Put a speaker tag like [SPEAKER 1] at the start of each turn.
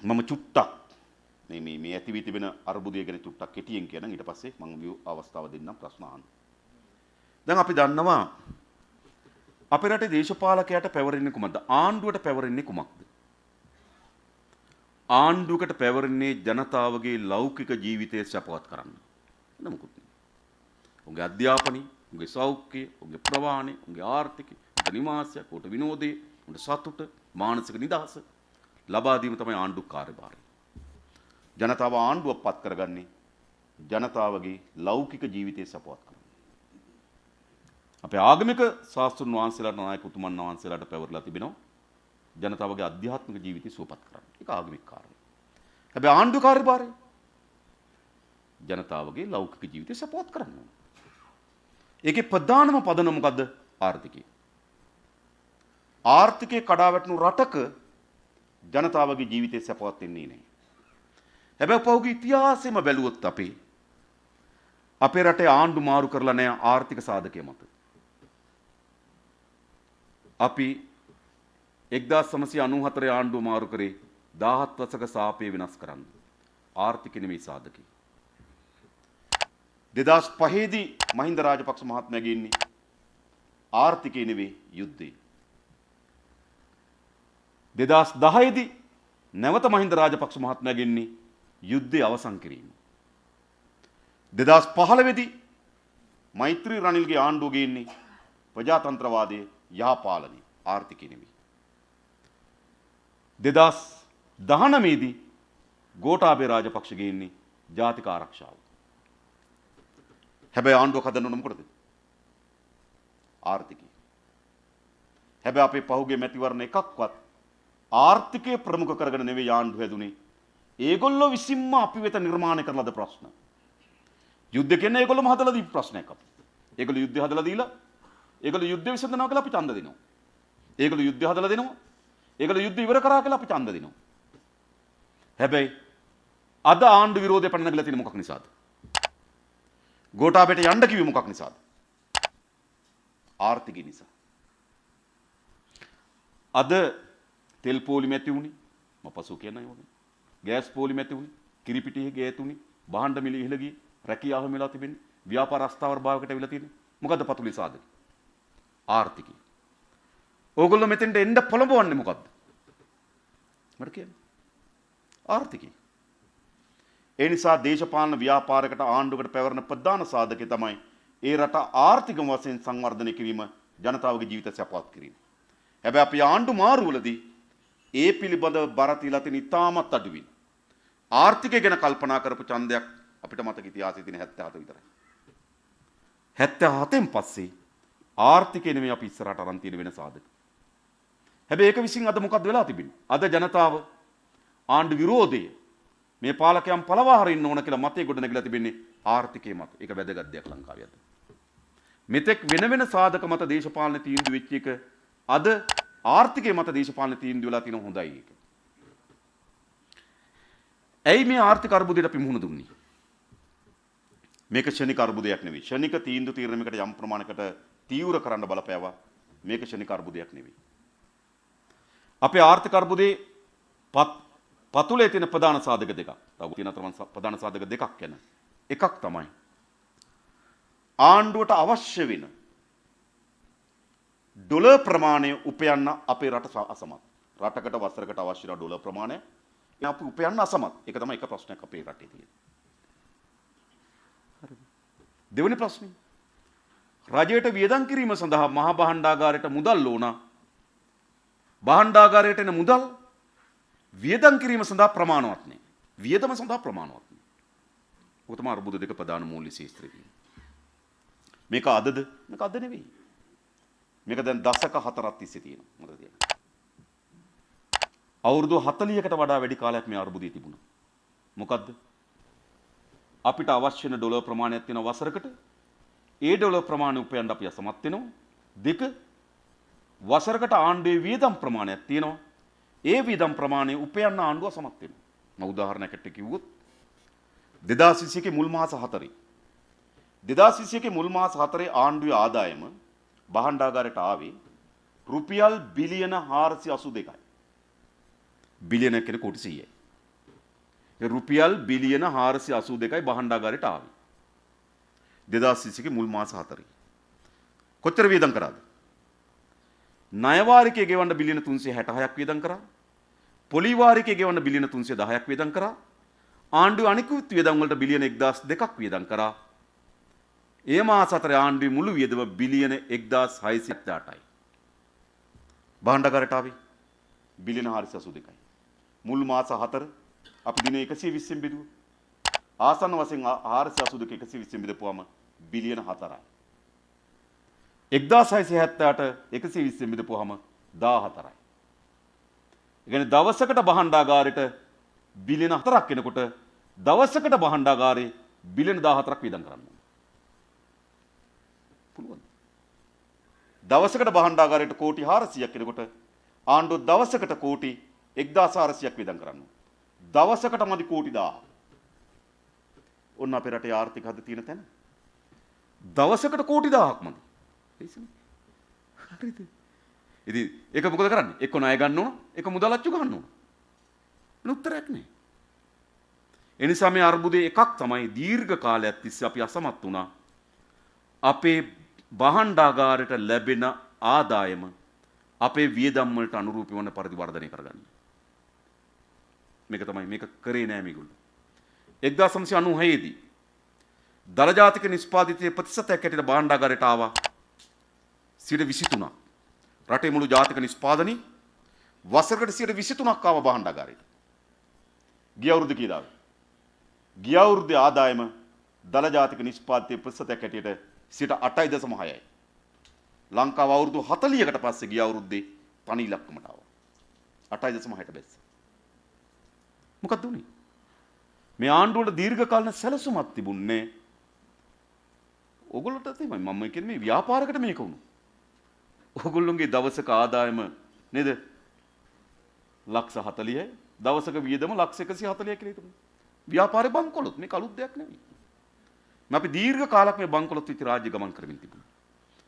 [SPEAKER 1] මම චුට්ටක් මේ ඇති වී තිබෙන අර්බුදය ගැන චුට්ටක් කෙටියෙන් කියනනම් ඊට පස්සේ මම අවස්ථාව දෙන්නම් ප්‍රශ්න අහන්න. දැන් අපි දන්නවා අපේ රටේ දේශපාලකයාට පැවරෙන්නේ කුමක්ද? ආණ්ඩුවට පැවරෙන්නේ කුමක්ද? ආණ්ඩුවකට පැවරෙන්නේ ජනතාවගේ ලෞකික ජීවිතය සපවත් කරන්න. එන්න මොකුත් නෑ. උන්ගේ අධ්‍යාපනය, උන්ගේ සෞඛ්‍යය, උන්ගේ ප්‍රවාහනය, උන්ගේ ආර්ථිකය, උන්ගේ නිවාසය, උන්ගේ විනෝදය, උන්ගේ සතුට, මානසික නිදහස ලබා දීම තමයි ආණ්ඩුවේ කාර්යභාරය. ජනතාව ආණ්ඩුව පත් කරගන්නේ ජනතාවගේ ලෞකික ජීවිතය සපවත් කරන්න. අපේ ආගමික ශාස්ත්‍රඥ වහන්සේලාට නායක උතුමන් වහන්සේලාට පැවරලා තිබෙනවා ජනතාවගේ අධ්‍යාත්මික ජීවිතය සුවපත් කරන්න. ඒක ආගමික කාර්යය. හැබැයි ආණ්ඩු කාර්යභාරය ජනතාවගේ ලෞකික ජීවිතය සපවත් කරන්න. ඒකේ ප්‍රධානම පදනම මොකද්ද? ආර්ථිකය. ආර්ථිකේ කඩා වැටුණු රටක ජනතාවගේ ජීවිතය සපවත් වෙන්නේ නැහැ. හැබැයි පහුගිය ඉතිහාසෙම බැලුවොත් අපේ රටේ ආණ්ඩු මාරු කරලා නැහැ ආර්ථික සාධකය මත. අපි 1994 ආණ්ඩුව මාරු කරේ 17 වසරක සාපය වෙනස් කරන්න. ආර්ථික නෙමෙයි සාධකයි. 2005 දී මහින්ද රාජපක්ෂ මහත්මයාගේ ඉන්නේ ආර්ථිකේ නෙවෙයි යුද්ධේ. 2010 දී නැවත මහින්ද රාජපක්ෂ මහත්මයාගේ ඉන්නේ යුද්ධය අවසන් කිරීම. 2015 දී මෛත්‍රී රනිල්ගේ ආණ්ඩුවගේ ඉන්නේ ප්‍රජාතන්ත්‍රවාදයේ යහපාලනය ආර්ථිකය නෙවෙයි. 2019 දී ගෝඨාභය රාජපක්ෂගේ ඉන්නේ ජාතික ආරක්ෂාව. හැබැයි ආණ්ඩුවක් හදන්න ඕන මොකටද? ආර්ථිකය. හැබැයි අපේ පහුගිය මැතිවරණ එකක්වත් ආර්ථිකය ප්‍රමුඛ කරගෙන නෙවෙයි ආණ්ඩුව හැදුනේ. ඒගොල්ලෝ විසින්ම අපි වෙත නිර්මාණය කරලාද ප්‍රශ්න. යුද්ධ කියන්නේ ඒගොල්ලෝම හදලා දීපු ප්‍රශ්නයක් අපිට. ඒගොල්ලෝ යුද්ධය හදලා දීලා ඒගොල්ලෝ යුද්ධය විසඳනවා කියලා අපි ඡන්ද දෙනවා. ඒගොල්ලෝ යුද්ධය හදලා දෙනවා. ඒගොල්ලෝ යුද්ධ ඉවර කරා කියලා අපි ඡන්ද දෙනවා. හැබැයි අද ආණ්ඩු විරෝධය පනනගලා තියෙන මොකක් නිසාද? ගෝඨාභයට යන්න කිව්වේ මොකක් නිසාද? ආර්ථිකය නිසා. අද තෙල් පොලිම ඇති වුණේ මම පසු කියන්නයි ඕනේ. ගෑස් පොලිම ඇති වුණේ, කිරිපිටියේ ගෑතු වුණේ, භාණ්ඩ මිල ඉහළ ගියේ, රැකියාව මෙලා තිබෙන්නේ, ව්‍යාපාර අස්ථාවර භාවයකට අවිලා තියෙන්නේ. මොකද්ද පතුලේ සාධක? ආර්ථිකය. ඕගොල්ලෝ මෙතෙන්ට එන්න පොළඹවන්නේ මොකද්ද? මට කියන්න. ආර්ථිකය. ඒ නිසා දේශපාලන ව්‍යාපාරයකට ආණ්ඩුවකට පැවරෙන ප්‍රධාන සාධකය තමයි ඒ රට ආර්ථික වශයෙන් සංවර්ධනය කිරීම, ජනතාවගේ ජීවිත සැපවත් කිරීම. හැබැයි අපි ආණ්ඩු මාරුවලදී ඒ පිළිබඳව බර තියලා තියෙන ඉතාමත් අඩුවින්. ආර්ථිකය ගැන කල්පනා කරපු ඡන්දයක් අපිට මතක ඉතිහාසයේ තියෙන 77 විතරයි. 77න් පස්සේ ආර්ථිකය නෙමෙයි අපි ඉස්සරහට අරන් තියෙන වෙන සාධක. හැබැයි ඒක විසින් අද මොකක්ද වෙලා තිබෙන්නේ? අද ජනතාව ආණ්ඩු විරෝධය මේ පාලකයන් පළවා හරින්න ඕන කියලා මතය ගොඩ නැගිලා තිබෙන්නේ ආර්ථිකය මත. ඒක වැදගත් දෙයක් ලංකාවේ අද. මෙතෙක් වෙන වෙන සාධක මත දේශපාලන තීන්දුව වෙච්ච එක අද ආර්ථිකය මත දේශපාලන තීන්දුව වෙලා තියෙන හොඳයි ඒක. ඇයි මේ ආර්ථික අර්බුදයට අපි මුහුණ දුන්නේ? මේක ෂණික අර්බුදයක් නෙවෙයි. ෂණික තීන්දුව తీරණයකට යම් ප්‍රමාණයකට තීව්‍ර කරන්න බලපෑවා. මේක ෂණික අර්බුදයක් නෙවෙයි. අපේ ආර්ථික අර්බුදේ පතුලේ තියෙන ප්‍රධාන සාධක දෙකක්. තව තියෙන ප්‍රධාන සාධක දෙකක් ගැන. එකක් තමයි ආණ්ඩුවට අවශ්‍ය වෙන ඩොලර් ප්‍රමාණය උපයන්න අපේ රට අසමත්. රටකට වසරකට අවශ්‍ය වෙන ඩොලර් ප්‍රමාණය අපි උපයන්න අසමත්. ඒක තමයි එක ප්‍රශ්නයක් අපේ රටේ තියෙන. හරිද? දෙවෙනි ප්‍රශ්නේ රජයට වියදම් කිරීම සඳහා මහා භාණ්ඩාගාරයට මුදල් ඕන. භාණ්ඩාගාරයට එන මුදල් වියදම් කිරීම සඳහා ප්‍රමාණවත් නැහැ. වියදම සඳහා ප්‍රමාණවත් නැහැ. ඔක තමයි අර්බුද දෙක ප්‍රධාන මූල්‍ය ශාස්ත්‍රය කියන්නේ. මේක අදද? මේක අද නෙවෙයි. මේක දැන් දශක 4ක් තිස්සේ තියෙනවා. මොකද කියන්නේ? අවුරුදු 40කට වඩා වැඩි කාලයක් මේ අර්බුදය තිබුණා. මොකද්ද? අපිට අවශ්‍ය වෙන ඩොලර් ප්‍රමාණයක් තියෙන වසරකට ඒ ඩොලර් ප්‍රමාණය උපයන්න අපි අසමත් වෙනවා. දෙක වසරකට ආණ්ඩුවේ වියදම් ප්‍රමාණයක් තියෙනවා. ඒ වියදම් ප්‍රමාණය උපයන්න ආණ්ඩුව අසමත් වෙනවා. මම උදාහරණයකට කිව්වොත් 2021 මුල් මාස 4 2021 මුල් මාස 4 ආණ්ඩුවේ ආදායම භාණ්ඩාගාරයට ආවේ රුපියල් බිලියන 482යි. බිලියන කියන්නේ කෝටි 100යි. ඒ රුපියල් බිලියන 482යි භාණ්ඩාගාරයට ආවේ. 2021 මුල් මාස 4. කොච්චර වියදම් කරාද? ණය වාරිකයේ ගෙවන්න බිලියන 366ක් වියදම් කරා. පොලි වාරිකයේ ගෙවන්න බිලියන 310ක් වියදම් කරා. ආණ්ඩුවේ අනිකුත් වියදම් වලට බිලියන 1002ක් වියදම් කරා. ඒ මාස 4 ආණ්ඩුවේ මුළු වියදම බිලියන 1678යි. භාණ්ඩාගාරයට ආවේ බිලියන 482යි. මුල් මාස 4 අපි දින 120න් බෙදුවා. ආසන්න වශයෙන් 482 120න් බෙදපුවම බිලියන 4යි. 1678 120න් බෙදපුවම 14යි. ඒ කියන්නේ දවසකට භාණ්ඩාගාරයට බිලියන 4ක් එනකොට දවසකට භාණ්ඩාගාරේ බිලියන 14ක් වියදම් කරන්න ඕනේ. පුළුවන්. දවසකට භාණ්ඩාගාරයට කෝටි 400ක් එනකොට ආණ්ඩුව දවසකට කෝටි 1400ක් වියදම් කරන්න ඕනේ. දවසකට මදි කෝටි 1000. ඔන්න අපේ රටේ ආර්ථික හද තියෙන තැන. දවසකට කෝටි 1000ක් මදි. හරිද? ඉතින් ඒක මොකද කරන්නේ? එක්ක ණය ගන්න ඕන, එක මුදල් අච්චු ගන්න ඕන. වෙන උත්තරයක් නෑ. ඒ නිසා මේ අර්බුදයේ එකක් තමයි දීර්ඝ කාලයක් තිස්සේ අපි අසමත් වුණා. අපේ භාණ්ඩාගාරයට ලැබෙන ආදායම අපේ වියදම් වලට අනුරූපී වන පරිදි වර්ධනය කරගන්න. මේක කරේ නෑ මේගොල්ලෝ. 1996 දී දල ජාතික නිෂ්පාදිතයේ ප්‍රතිශතයක් ඇටියට භාණ්ඩාගාරයට ආවා 23%. රටේ මුළු ජාතික නිෂ්පාදනයේ වසරකට 23%ක් ආවා භාණ්ඩාගාරයට. ගිය අවුරුද්ද කීයද? ගිය අවුරුද්දේ ආදායම දල ජාතික නිෂ්පාදිතයේ ප්‍රතිශතයක් ඇටියට 8.6යි. ලංකාව අවුරුදු 40කට පස්සේ ගිය අවුරුද්දේ තනි ඉලක්කමට ආවා. 8.6ට බැස්ස. මොකක්ද උනේ? මේ ආණ්ඩුවට දීර්ඝ කාලීන සැලසුමක් තිබුණේ. ඕගොල්ලෝට තමයි මම කියන්නේ මේ ව්‍යාපාරයකට මේක වුණා. ඕගොල්ලෝගේ දවසක ආදායම නේද? ලක්ෂ 40යි. දවසක වියදම ලක්ෂ 140යි කියලා හිතමු. ව්‍යාපාරේ බංකොලොත් මේක අලුත් දෙයක් නෙවෙයි. අපි දීර්ඝ කාලයක් මේ බංකොලොත් විතර රාජ්‍ය ගමන් කරමින් තිබුණා.